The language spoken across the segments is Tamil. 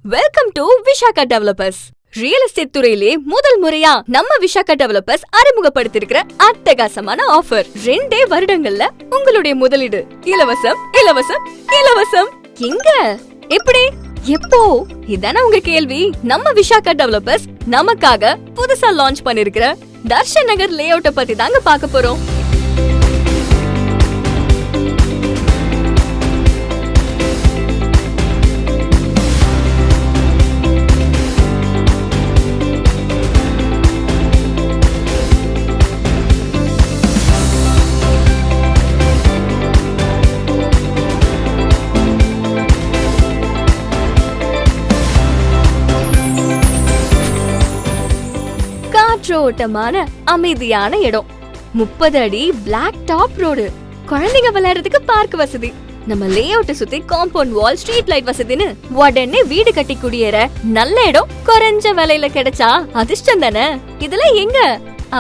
Welcome to Vishaka developers. Real estate துறையிலே முதல் முறையா நம்ம விஷாகா டெவலப்பர்ஸ் அறிமுகப்படுத்திருக்கிற அட்டகாசமான ஆஃபர். 2 வருடங்கள்ல உங்களுடைய முதலீடு இலவசம் இலவசம் இலவசம். எங்க, எப்படி, எப்போ? இதான உங்க கேள்வி. நம்ம விஷாகா டெவலப்பர்ஸ் நமக்காக புதுசா லான்ச் பண்ணிருக்கிற தர்ஷன் நகர் லே அவுட்ட பத்தி தாங்க பார்க்க போறோம். காற்றோட்டமான அமைதியான இடம், 30 அடி பிளாக் டாப் ரோடு, குழந்தைங்க விளையாடுறதுக்கு பார்க் வசதி, நம்ம லே அவுட்ட சுத்தி காம்பவுண்ட் வால், ஸ்ட்ரீட் லைட் வசதின்னு உடனே வீடு கட்டி குடியேற நல்ல இடம் குறைஞ்ச விலையில கிடைச்சா அதிர்ஷ்டம் தானே. இதுல எங்க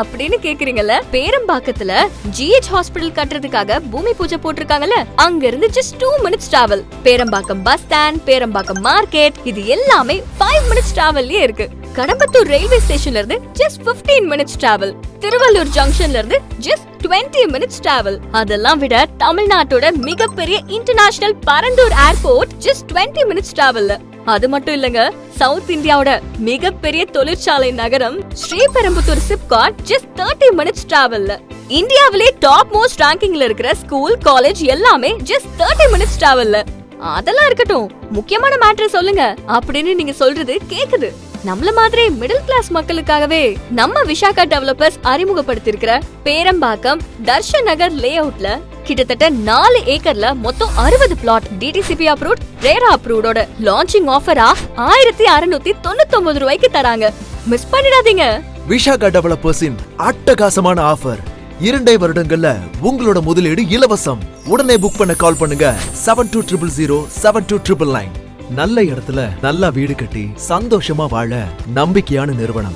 அப்படின்னு கேக்குறீங்கல்ல, பேரம்பாக்கத்துல GH ஹாஸ்பிடல் கட்டுறதுக்காக பூமி பூஜை போட்டிருக்காங்கல்ல, அங்க இருந்து just 2 minutes travel. Perambakkam bus stand, Perambakkam market, இது எல்லாமே 5 minutes டிராவல்லயே இருக்கு. கடம்பத்தூர் ரயில்வே ஸ்டேஷன்ல இருந்து just 15 minutes டிராவல். திருவள்ளூர் ஜங்ஷன்ல இருந்து just 20 minutes டிராவல். அதெல்லாம் விட தமிழ்நாட்டோட மிகப்பெரிய international Parandur airport just 20 minutes டிராவல்ல. அது மட்டும் இல்லங்க, சவுத் இந்தியாவோட மிகப்பெரிய தொழிற்சாலை நகரம் ஸ்ரீபெரும்புத்தூர் சிப்காட் just 30 minutes டிராவல்ல. இந்தியாவிலே டாப் மோஸ்ட் ரேங்கிங்ல இருக்கிற ஸ்கூல், காலேஜ் எல்லாமே just 30 minutes டிராவல்ல. அதெல்லாம் இருக்கட்டும், முக்கியமான மேட்டர் சொல்லுங்க அப்படின்னு நீங்க சொல்றது கேக்குது. நம்மள மாதிரி மிடில் கிளாஸ் மக்களுக்காகவே நம்ம விஷாகா டெவலப்பர்ஸ் அறிமுகப்படுத்திருக்கிற பேரம்பாக்கம் தர்ஷன் நகர் லே அவுட்ல கிட்டத்தட்ட 4 ஏக்கர்ல மொத்தம் 60 பிளாட் DTCP அப்ரூவ்ட், ரேரா அப்ரூவ்டோட லான்ச்சிங் ஆஃபரா 1699 ரூபாய்க்கு தராங்க. மிஸ் பண்ணிடாதீங்க. விஷாகா டெவலப்பர்ஸின் அட்டகாசமான ஆஃபர். 2 வருடங்கள்ல உங்களோட முதலீடு இலவசம். உடனே புக் பண்ண கால் பண்ணுங்க 7200072999. நல்ல இடத்துல நல்லா வீடு கட்டி சந்தோஷமா வாழ நம்பிக்கையான நிறுவனம்